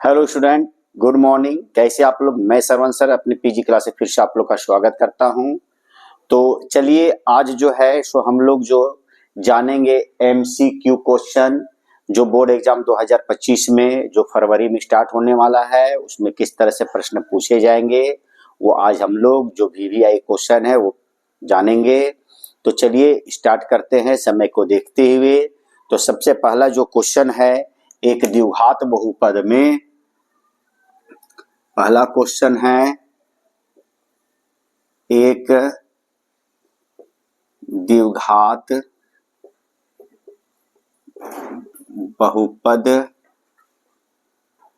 Hello student, good morning. कैसे आप लोग? मैं सरवण सर अपने पीजी क्लास से फिर से आप लोग का स्वागत करता हूं। तो चलिए आज जो है सो हम लोग जो जानेंगे एमसीक्यू क्वेश्चन जो बोर्ड एग्जाम 2025 में जो फरवरी में स्टार्ट होने वाला है, उसमें किस तरह से प्रश्न पूछे जाएंगे वो आज हम लोग जो वीवीआई क्वेश्चन है वो जानेंगे। तो चलिए स्टार्ट करते हैं समय को देखते हुए। तो सबसे पहला जो क्वेश्चन है, एक द्विघात बहुपद में, पहला क्वेश्चन है एक द्विघात बहुपद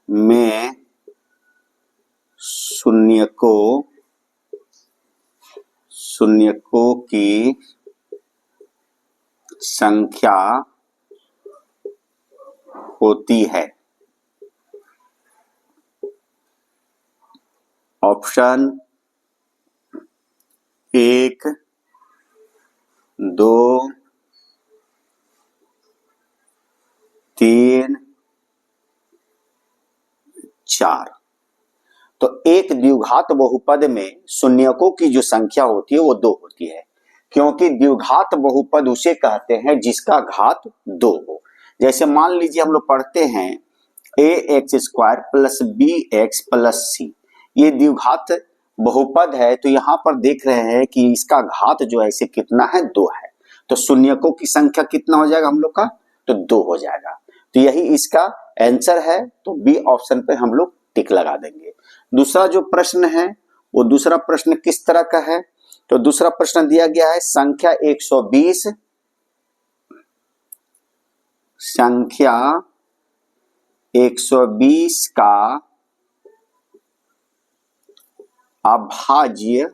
में शून्यकों की संख्या होती है। ऑप्शन 1, 2, 3, 4। तो एक द्विघात बहुपद में शून्यकों की जो संख्या होती है वो 2 होती है, क्योंकि द्विघात बहुपद उसे कहते हैं जिसका घात 2 हो। जैसे मान लीजिए हम लोग पढ़ते हैं ax² plus bx plus c, ये द्विघात बहुपद है। तो यहाँ पर देख रहे हैं कि इसका घात जो है इसे कितना है, 2 है। तो शून्यकों की संख्या कितना हो जाएगा हम लोग का, तो 2 हो जाएगा। तो यही इसका आंसर है। तो बी ऑप्शन पे हम लोग टिक लगा देंगे। दूसरा जो प्रश्न है वो दूसरा प्रश्न किस तरह का है, तो दूसरा प्रश्न दिया गया है संख्या 120 का अभाज्य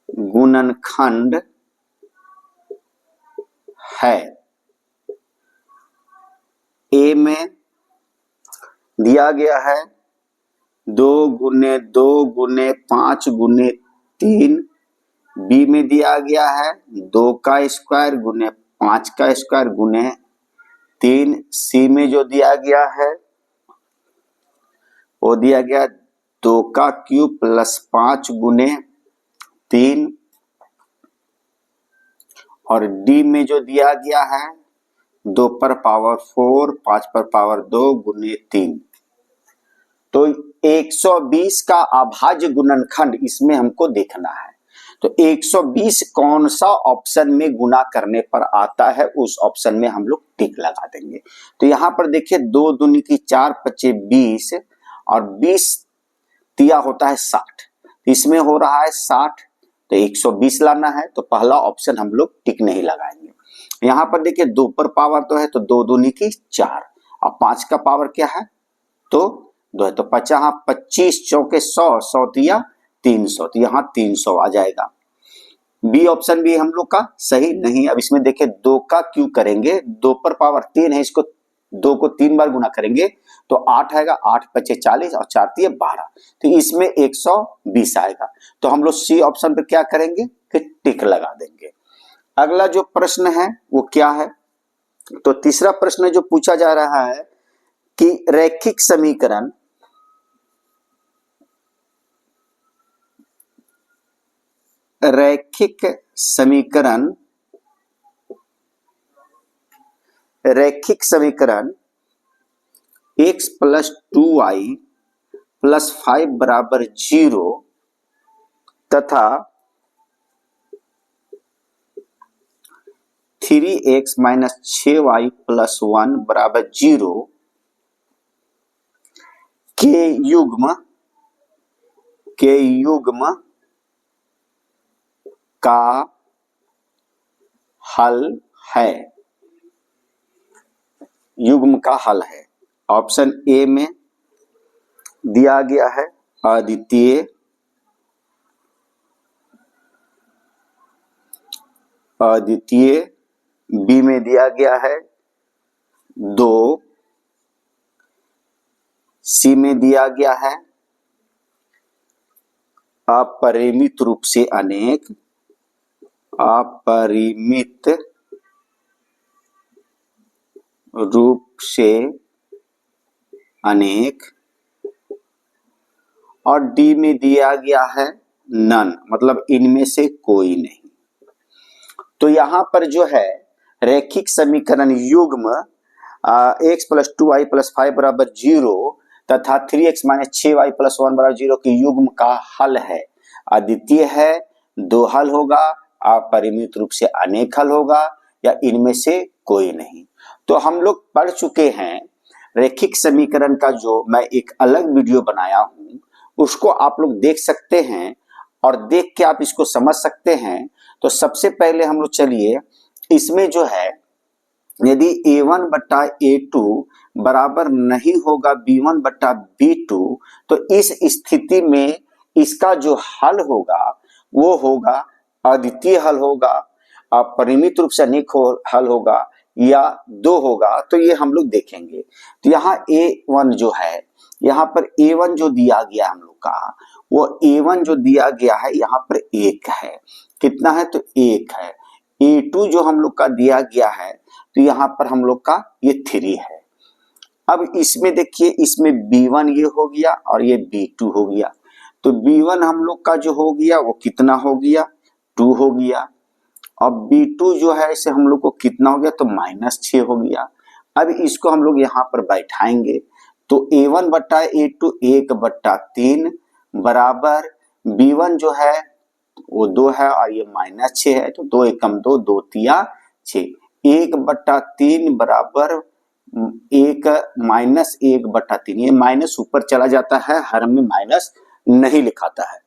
गुणनखंड है। ए में दिया गया है 2 गुने 2 गुने 5 गुने 3, बी में दिया गया है 2 का स्क्वायर गुने 5 का स्क्वायर गुने 3, सी में जो दिया गया है वो दिया गया 2 का क्यूब प्लस 5 गुने 3, और डी में जो दिया गया है 2 पर पावर 4 5 पर पावर 2 गुने 3। तो 120 का अभाज्य गुणनखंड इसमें हमको देखना है। तो 120 कौन सा ऑप्शन में गुना करने पर आता है, उस ऑप्शन में हम लोग टिक लगा देंगे। तो यहाँ पर देखिए 2 दूनी की 4 पचे 20 और 20 तिया होता है 60, इसमें हो रहा है 60। तो 120 लाना है तो पहला ऑप्शन हम लोग टिक नहीं लगाएंगे। यहाँ पर देखिए 2 पर पावर तो है तो 2 दूनी की 4 और 5 का पावर क्या है, तो 2 है। तो 50 25 चौके 100, 100 तिया 300, तो यहाँ 300 आ जाएगा। बी ऑप्शन भी हम लोग का सही नहीं। अब इसमें देखिए 2 का क्यों करेंगे, 2 पर पावर 3 है, इसको 2 को 3 बार गुना करेंगे तो 8 आएगा, 8 पचे 40 और 4 तिया 12, तो इसमें 120 आएगा। तो हम लोग सी ऑप्शन पर क्या करेंगे कि टिक लगा देंगे। अगला जो प्रश्न है वो क्या है, तो तीसरा प्रश्न जो पूछा जा रहा है कि रैखिक समीकरण x प्लस 2y प्लस 5 बराबर 0 तथा 3x माइनस 6y प्लस 1 बराबर 0 के युग्म का हल है। युग्म का हल है। ऑप्शन ए में दिया गया है अद्वितीय, बी में दिया गया है 2, सी में दिया गया है अपरिमित रूप से अनेक, अपरिमित रूप से अनेक, और डी में दिया गया है नन, मतलब इनमें से कोई नहीं। तो यहां पर जो है रैखिक समीकरण युग्म x प्लस 2y प्लस 5 बराबर 0 तथा 3x माइनस 6y प्लस 1 बराबर 0 के युग्म का हल है। अद्वितीय है, दो हल होगा, अपरिमित रूप से अनेक हल होगा, या इनमें से कोई नहीं। तो हम लोग पढ़ चुके हैं रैखिक समीकरण का, जो मैं एक अलग वीडियो बनाया हूं, उसको आप लोग देख सकते हैं और देख के आप इसको समझ सकते हैं। तो सबसे पहले हम लोग चलिए इसमें जो है, यदि a1 बट्टा a2 बराबर नहीं होगा b1 बट्टा b2, तो इस स्थिति में इसका जो हल होगा वो होगा अद्वितीय हल होगा, अपरिमित रूप से अनेक हल होगा, या दो होगा। तो ये हम लोग देखेंगे। तो यहाँ a1 जो है, यहाँ पर a1 जो दिया गया हम लोग का, वो a1 जो दिया गया है यहाँ पर 1 है। कितना है? तो 1 है। a2 जो हम लोग का दिया गया है, तो यहाँ पर हम लोग का ये 3 है। अब इसमें देखिए, इसमें b1 ये हो गया और ये b2 हो गया। तो b1 हम लोग का जो हो गया वो कितना हो गया? 2 हो गया। अब b2 जो है इसे हम लोग को कितना हो गया? तो -6 हो गया। अब इसको हम लोग यहाँ पर बैठाएंगे, तो a1 बट्टा a2 1/3 बराबर b1 जो है वो 2 है और ये -6 है, तो 2 एकम 2, 2 तिया 6, 1/3 बराबर 1 माइनस 1/3। ये माइनस ऊपर चला जाता है, हर में माइनस नहीं लिखाता है।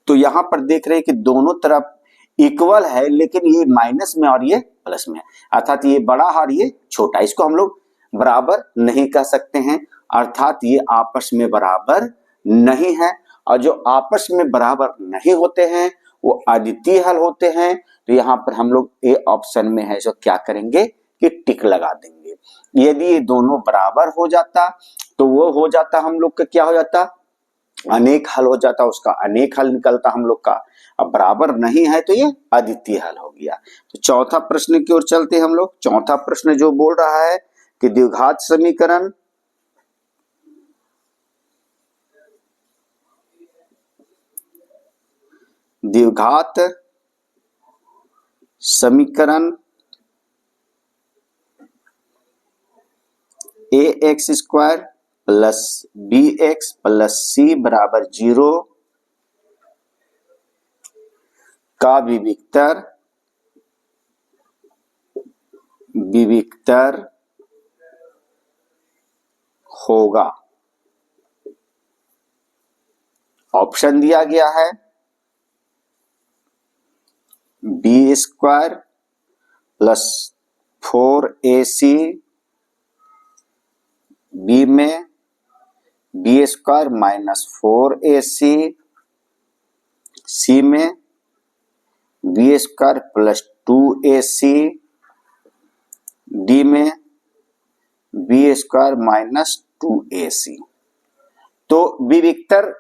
तो यहाँ पर देख रहे हैं कि दोनों तरफ इक्वल है, लेकिन ये माइनस में और ये प्लस में है, अर्थात ये बड़ा और ये छोटा। इसको हम लोग बराबर नहीं कह सकते हैं, अर्थात ये आपस में बराबर नहीं है। और जो आपस में बराबर नहीं होते हैं वो अद्वितीय हल होते हैं। तो यहाँ पर हम लोग ए ऑप्शन में है, सो क्या करेंगे कि टिक लगा देंगे। यदि ये दोनों बराबर हो जाता तो वो हो जाता हम लोग का क्या हो जाता? अनेक हल हो जाता, उसका अनेक हल निकलता हम लोग का। अब बराबर नहीं है तो ये अद्वितीय हल हो गया। तो चौथा प्रश्न की ओर चलते हम लोग। चौथा प्रश्न जो बोल रहा है कि द्विघात समीकरण ax square plus bx plus c बराबर 0 का विविक्तर होगा। ऑप्शन दिया गया है b square plus 4ac, B में B square minus 4ac, C में B square plus 2ac, D में बी स्क्वायर माइनस 2ac। तो विविक्तर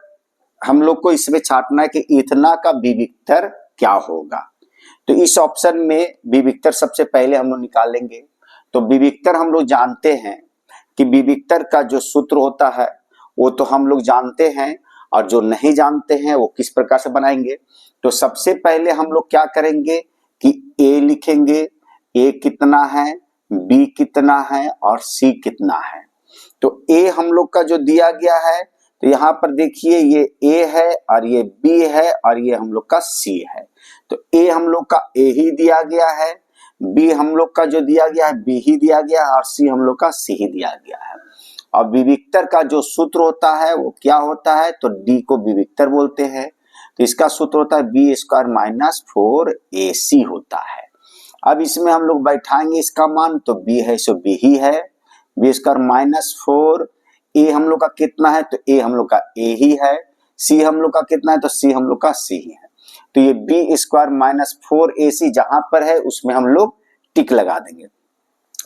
हम लोग को इसमें छाटना है कि इतना का विविक्तर क्या होगा। तो इस ऑप्शन में विविक्तर सबसे पहले हम लोग निकालेंगे। तो विविक्तर हम लोग जानते हैं कि विविक्तर का जो सूत्र होता है वो तो हम लोग जानते हैं, और जो नहीं जानते हैं वो किस प्रकार से बनाएंगे। तो सबसे पहले हम लोग क्या करेंगे कि a लिखेंगे, a कितना है, b कितना है और c कितना है। तो a हम लोग का जो दिया गया है, तो यहाँ पर देखिए ये a है और ये b है और ये हम लोग का c है। तो a हम लोग का a ही दिया गया है, b हम लोग का जो दिया गया है b ही दिया गया है, और c हम लोग का c ही दिया गया है। और विविक्तर का जो सूत्र होता है वो क्या होता है? तो d को विविक्तर बोलते हैं। तो इसका सूत्र होता है बी स्क्वायर माइनस 4ac होता है। अब इसमें हम लोग बैठाएंगे इसका मान, तो b है सो b ही है, बी स्क्वायर माइनस 4, a हम लोग का कितना है? तो a हम लोग का a ही है, c हम लोग का कितना है? तो c हम लोग का c ही है। तो ये बी स्क्वायर माइनस 4ac जहां पर है उसमें हम लोग टिक लगा देंगे।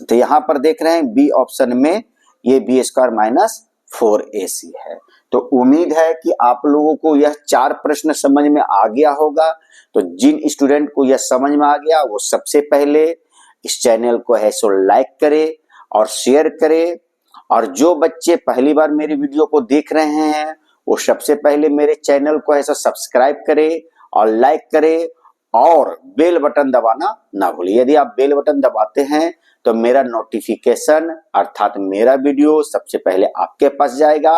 तो यहाँ पर देख रहे हैं बी ऑप्शन में ये बी स्क्वायर माइनस 4ac है। तो उम्मीद है कि आप लोगों को यह 4 प्रश्न समझ में आ गया होगा। तो जिन स्टूडेंट को यह समझ में आ गया वो सबसे पहले इस चैनल को है सो लाइक करे और शेयर करें। और जो बच्चे पहली बार मेरी वीडियो को देख रहे हैं वो सबसे पहले मेरे चैनल को ऐसा सब्सक्राइब करें और लाइक करें और बेल बटन दबाना ना भूलें। यदि आप बेल बटन दबाते हैं तो मेरा नोटिफिकेशन अर्थात मेरा वीडियो सबसे पहले आपके पास जाएगा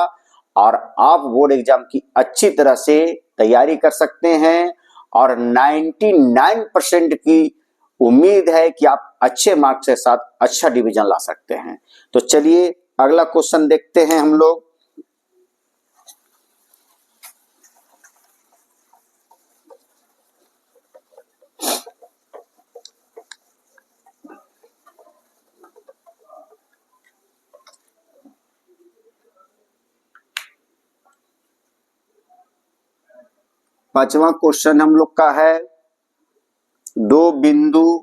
और आप बोर्ड एग्जाम की अच्छी तरह से तैयारी कर सकते हैं और 99% की उम्मीद है कि आप अच्छे मार्क्स के साथ अच्छा डिवीजन ला सकते हैं। तो चलिए अगला क्वेश्चन देखते हैं हम लोग। पांचवा क्वेश्चन हम लोग का है, दो बिंदुओं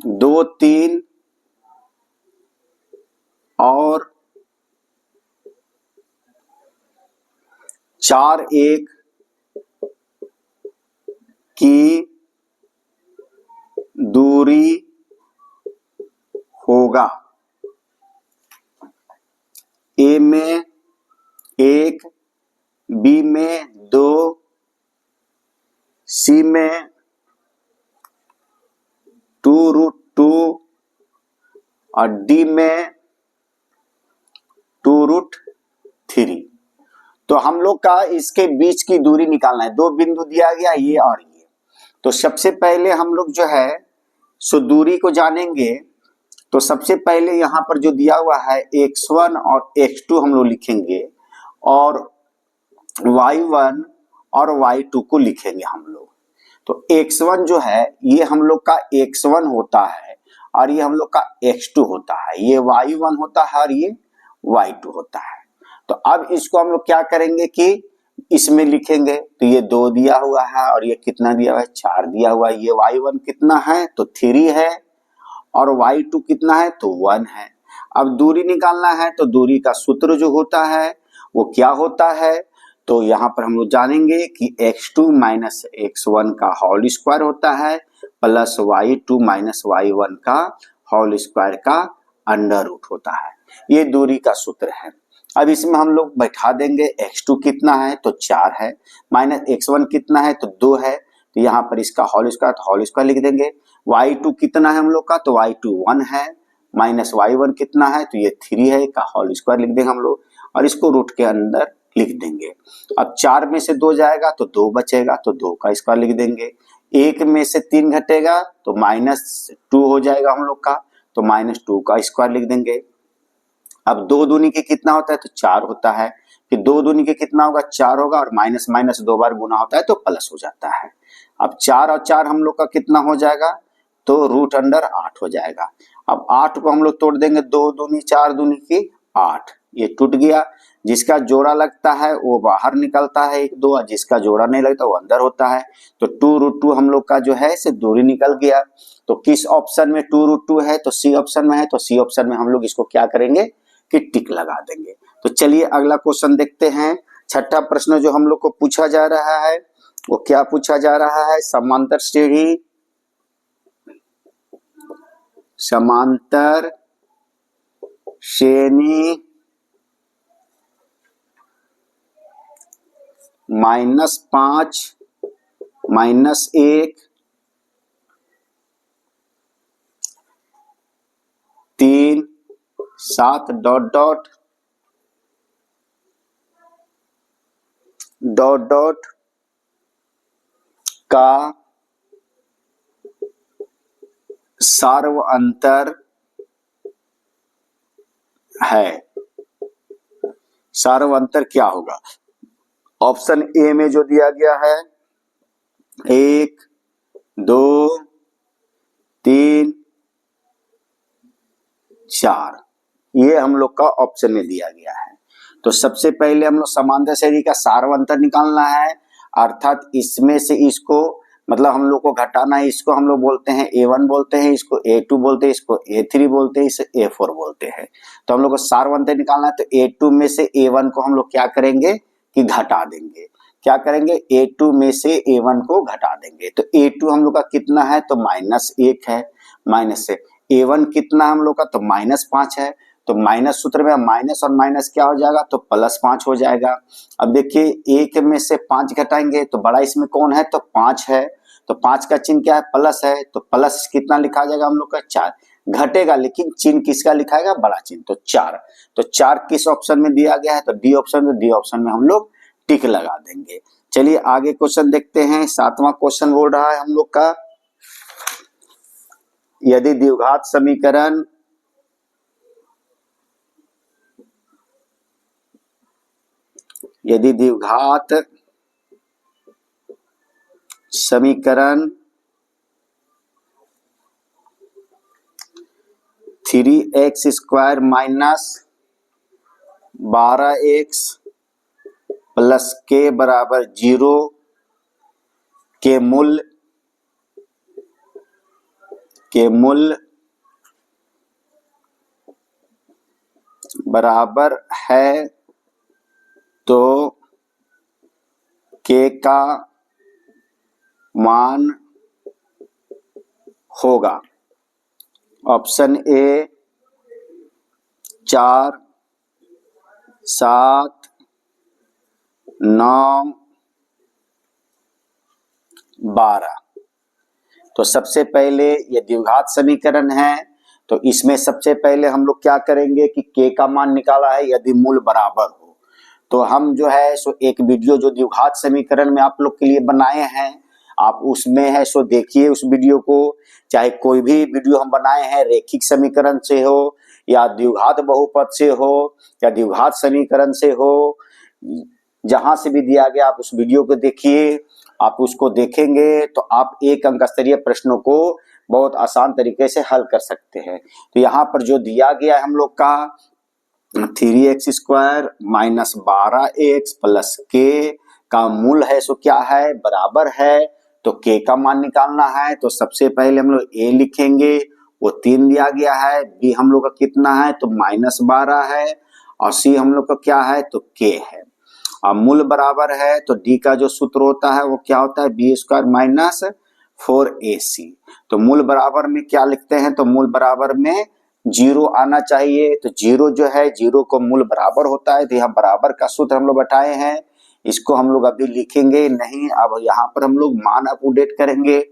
2, 3 और 4, 1 की दूरी होगा। ए में 1, बी में 2, सी में 2√2 और डी में 2√3। तो हम लोग का इसके बीच की दूरी निकालना है। दो बिंदु दिया गया ये और ये। तो सबसे पहले हम लोग जो है सो दूरी को जानेंगे। तो सबसे पहले यहाँ पर जो दिया हुआ है x1 और x2 हम लोग लिखेंगे और y1 और y2 को लिखेंगे हम लोग। तो x1 जो है ये हम लोग का x1 होता है और ये हम लोग का x2 होता है, ये y1 होता है और ये y2 होता है। तो अब इसको हम लोग क्या करेंगे कि इसमें लिखेंगे। तो ये 2 दिया हुआ है और ये कितना दिया हुआ है 4 दिया हुआ है। ये y1 कितना है तो 3 है और y2 कितना है तो 1 है। अब दूरी निकालना है तो दूरी का सूत्र जो होता है वो क्या होता है, तो यहाँ पर हम लोग जानेंगे कि x2 माइनस x1 का होल स्क्वायर होता है प्लस y2 माइनस y1 का होल स्क्वायर का अंडर रूट होता है। ये दूरी का सूत्र है। अब इसमें हम लोग बैठा देंगे x2 कितना है तो 4 है, माइनस x1 कितना है तो 2 है, तो यहाँ पर इसका होल स्क्वायर लिख देंगे। y2 कितना है हम लोग का तो y2 1 है, माइनस y1 कितना है तो ये 3 है का होल स्क्वायर लिख देंगे हम लोग और इसको रूट के अंदर लिख देंगे। अब 4 में से 2 जाएगा तो 2 बचेगा तो 2 का स्क्वायर लिख देंगे। 1 में से 3 घटेगा तो -2 हो जाएगा हम लोग का, तो -2 का स्क्वायर लिख देंगे। अब 2 दूनी के कितना होता है तो 4 होता है, फिर 2 दूनी के कितना होगा 4 होगा और माइनस माइनस 2 बार गुना होता है तो प्लस हो जाता है। अब 4 और 4 हम लोग का कितना हो जाएगा तो √8 हो जाएगा। अब 8 को हम लोग तोड़ देंगे, 2 दूनी 4 दूनी की 8, ये टूट गया। जिसका जोड़ा लगता है वो बाहर निकलता है 1 2, और जिसका जोड़ा नहीं लगता वो अंदर होता है। तो 2√2 हम लोग का जो है से दूरी निकल गया। तो किस ऑप्शन में 2√2 है तो सी ऑप्शन में है, तो सी ऑप्शन में हम लोग इसको क्या करेंगे कि टिक लगा देंगे। तो चलिए अगला क्वेश्चन देखते हैं। छठा प्रश्न जो हम लोग को पूछा जा रहा है वो क्या पूछा जा रहा है, समांतर श्रेणी -5 -1 3 7 ... का सार्वअंतर है। सार्वअंतर क्या होगा? ऑप्शन ए में जो दिया गया है 1 2 3 4, ये हम लोग का ऑप्शन में दिया गया है। तो सबसे पहले हम लोग समांतर श्रेणी का सार्वअंतर निकालना है, अर्थात इसमें से इसको मतलब हम लोग को घटाना है। इसको हम लोग बोलते हैं A1 बोलते हैं, इसको A2 बोलते हैं, इसको A3 बोलते हैं, इसे A4 बोलते हैं। तो हम लोग को सार्वअंतर निकालना है तो A2 में से A1 को हम लोग क्या करेंगे कि घटा देंगे। क्या करेंगे, A2 में से A1 को घटा देंगे। तो A2 हम लोग का कितना है, तो -1 है, माइनस से A1 कितना हम लोग का, तो -5 है। तो माइनस सूत्र में माइनस और माइनस क्या हो जाएगा, तो +5 हो जाएगा। अब देखिए 1 में से 5 घटाएंगे तो बड़ा इसमें कौन है, तो 5 है। तो 5 का चिन्ह क्या है, प्लस है। तो प्लस कितना लिखा जाएगा हम लोग का, 4 घटेगा, लेकिन चिन्ह किसका लिखाएगा, बड़ा चिन्ह, तो 4। तो 4 किस ऑप्शन में दिया गया है, तो डी ऑप्शन। तो डी ऑप्शन में हम लोग टिक लगा देंगे। चलिए आगे क्वेश्चन देखते हैं। 7वां क्वेश्चन बोल रहा है हम लोग का, यदि द्विघात समीकरण समीकरण 3x² - 12x + k = 0 के मूल बराबर है तो k का मान होगा। Option A 4, 7, 9, 12। तो सबसे पहले ये द्विघात समीकरण है, तो इसमें सबसे पहले हम लोग क्या करेंगे कि k का मान निकाला है, यदि मूल बराबर हो। तो हम जो है सो एक वीडियो जो द्विघात समीकरण में आप लोग के लिए बनाए हैं, आप उसमें है सो देखिए उस वीडियो को। चाहे कोई भी वीडियो हम बनाए हैं रेखिक समीकरण से हो या द्विघात बहुपद से हो या द्विघात समीकरण से हो, जहां से भी दिया गया आप उस वीडियो को देखिए। आप उसको देखेंगे तो आप एक अंक स्तरीय प्रश्नों को बहुत आसान तरीके से हल कर सकते हैं। तो यहाँ पर जो दिया गया है हम लोग का 3x² - 12x + k का मूल है सो क्या है, बराबर है। तो k का मान निकालना है। तो सबसे पहले हम लोग a लिखेंगे, वो 3 दिया गया है। b हम लोग का कितना है, तो -12 है। और c हम लोग का क्या है, तो k है। अब मूल बराबर है तो d का जो सूत्र होता है वो क्या होता है, b² - 4ac। तो मूल बराबर में क्या लिखते हैं, तो मूल बराबर में 0 आना चाहिए। तो 0 जो है, 0 को मूल बराबर होता है। तो यहाँ बराबर का सूत्र हम लोग बताए हैं, इसको हम लोग अभी लिखेंगे नहीं। अब यहाँ पर हम लोग मान अपडेट करेंगे।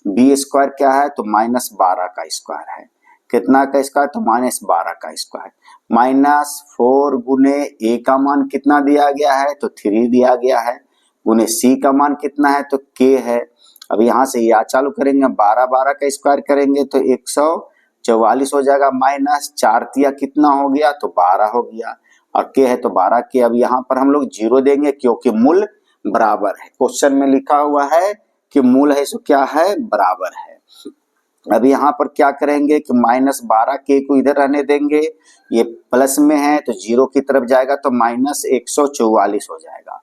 b² क्या है, तो -12 का स्क्वायर है। कितना का स्क्वायर, तो -12 का स्क्वायर। -4 गुने a का मान कितना दिया गया है, तो 3 दिया गया है, गुने c का मान कितना है, तो k है। अब यहाँ से या चालू करेंगे, 12 का स्क्वायर करेंगे तो 144 हो जाएगा। -4 तिया कितना हो गया, तो 12 हो गया। और k है तो 12 के। अब यहाँ पर हम लोग 0 देंगे क्योंकि मूल बराबर है। क्वेश्चन में लिखा हुआ है कि मूल है सो क्या है, बराबर है। अब यहाँ पर क्या करेंगे कि -12 के को इधर रहने देंगे, ये प्लस में है तो 0 की तरफ जाएगा तो -144 हो जाएगा।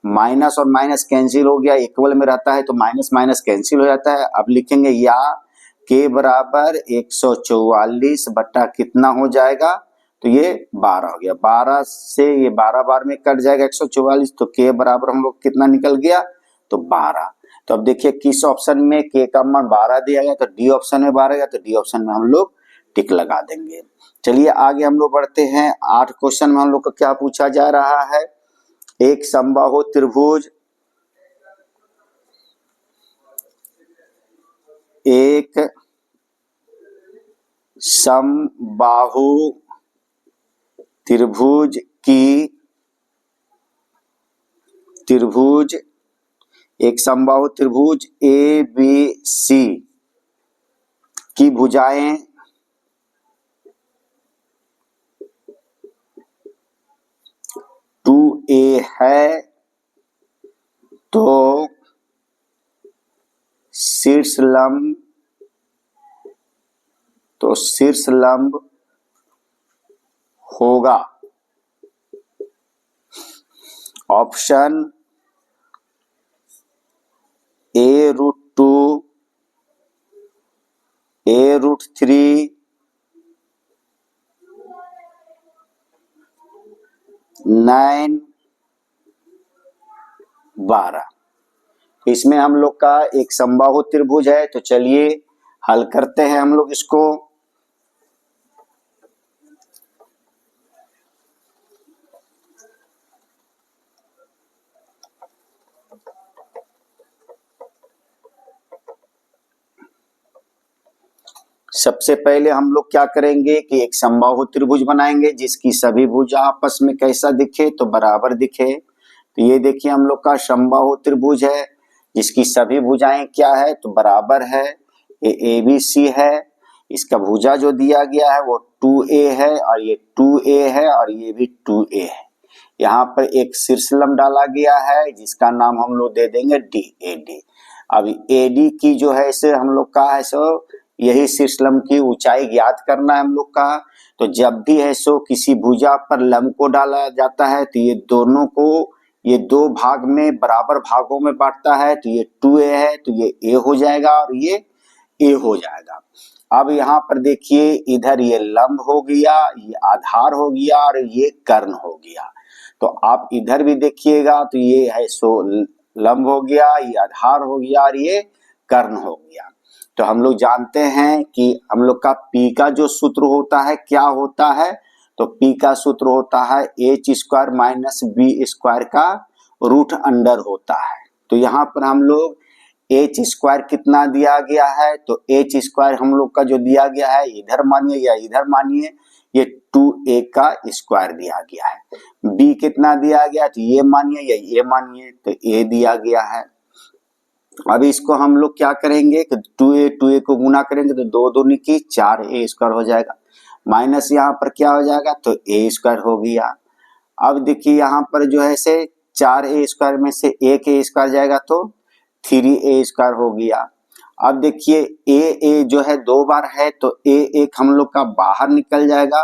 माइनस और माइनस कैंसिल हो गया, इक्वल में रहता है तो माइनस माइनस कैंसिल हो जाता है। अब लिखेंगे या k बराबर 144 बटा कितना हो जाएगा, तो ये 12 हो गया। 12 से ये 12 बार में कट जाएगा 144, तो k बराबर हम लोग कितना निकल गया, तो 12। तो अब देखिए किस ऑप्शन में k का मान 12 दिया गया, तो डी ऑप्शन में 12 गया, तो डी ऑप्शन में हम लोग टिक लगा देंगे। चलिए आगे हम लोग बढ़ते हैं। 8 क्वेश्चन में हम लोग को क्या पूछा जा रहा है, एक समबाहु त्रिभुज एक समबाहु त्रिभुज ABC की भुजाएं 2a है, तो शीर्ष लंब होगा। Option a√2, a√3, 9, 12। इसमें हम लोग का एक समबाहु त्रिभुज है, तो चलिए हल करते हैं हम लोग इसको। सबसे पहले हम लोग क्या करेंगे कि एक समबाहु त्रिभुज बनाएंगे जिसकी सभी भुजा आपस में कैसा दिखे, तो बराबर दिखे। तो ये देखिए हम लोग का समबाहु त्रिभुज है जिसकी सभी भुजाएं क्या है, तो बराबर है। ये ABC है, इसका भुजा जो दिया गया है वो 2A है, और ये 2A है, और ये भी 2A है। यहाँ पर एक शीर्षलंब डाला गया है जिसका नाम हम लोग दे देंगे AD। अब AD की जो है इसे हम लोग का है सो यही शीर्षलंब की ऊंचाई ज्ञात करना है हम लोग का। तो जब भी है सो किसी भुजा पर लंब को डाला जाता है तो ये दोनों को ये दो भाग में बराबर भागों में बांटता है। तो ये 2A है, तो ये A हो जाएगा और ये A हो जाएगा। अब यहाँ पर देखिए इधर ये लंब हो गया, ये आधार हो गया, और ये कर्ण हो गया। तो आप इधर भी देखिएगा तो ये है सो लंब हो गया, ये आधार हो गया, और ये कर्ण हो गया। तो हम लोग जानते हैं कि हम लोग का P का जो सूत्र होता है क्या होता है, तो P का सूत्र होता है H² माइनस B² का रूट अंडर होता है। तो यहाँ पर हम लोग H² कितना दिया गया है, तो H² हम लोग का जो दिया गया है इधर मानिए या इधर मानिए, ये 2A का स्क्वायर दिया गया है। B कितना दिया गया, तो ये मानिए या ये मानिए, तो A दिया गया है। अब इसको हम लोग क्या करेंगे कि 2A को गुना करेंगे तो 2 दूनी की 4A² हो जाएगा, माइनस यहाँ पर क्या हो जाएगा, तो A² हो गया। अब देखिए यहाँ पर जो है से 4A² में से 1A² जाएगा तो 3A² हो गया। अब देखिए A जो है 2 बार है तो A एक हम लोग का बाहर निकल जाएगा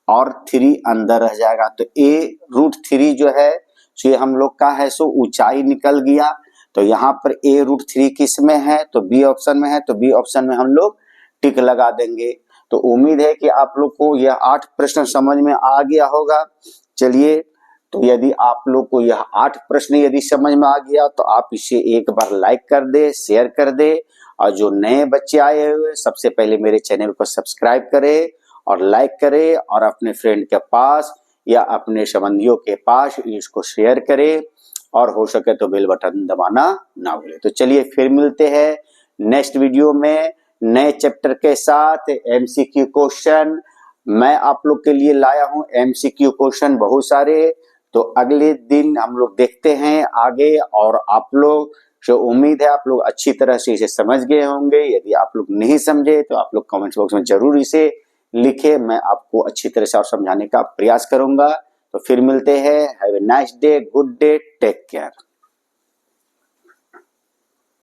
और 3 अंदर रह जाएगा। तो A√3 जो है सो ये हम लोग का है सो ऊंचाई निकल गया। तो यहाँ पर A√3 किस में है, तो B ऑप्शन में है, तो B ऑप्शन में हम लोग टिक लगा देंगे। तो उम्मीद है कि आप लोग को यह 8 प्रश्न समझ में आ गया होगा। चलिए, तो यदि आप लोग को यह 8 प्रश्न यदि समझ में आ गया तो आप इसे एक बार लाइक कर दे, शेयर कर दे, और जो नए बच्चे आए हुए सबसे पहले मेरे चैनल को सब्सक्राइब करे और लाइक करे, और अपने फ्रेंड के पास या अपने संबंधियों के पास इसको शेयर करे, और हो सके तो बेल बटन दबाना ना भूले। तो चलिए फिर मिलते हैं नेक्स्ट वीडियो में नए चैप्टर के साथ MCQ क्वेश्चन। मैं आप लोग के लिए लाया हूं MCQ क्वेश्चन बहुत सारे। तो अगले दिन हम लोग देखते हैं आगे, और आप लोग जो उम्मीद है आप लोग अच्छी तरह से इसे समझ गए होंगे। यदि आप लोग नहीं समझे तो आप लोग कमेंट बॉक्स में जरूर इसे लिखे, मैं आपको अच्छी तरह से और समझाने का प्रयास करूंगा। तो फिर मिलते हैं। Have a nice day, good day, take care.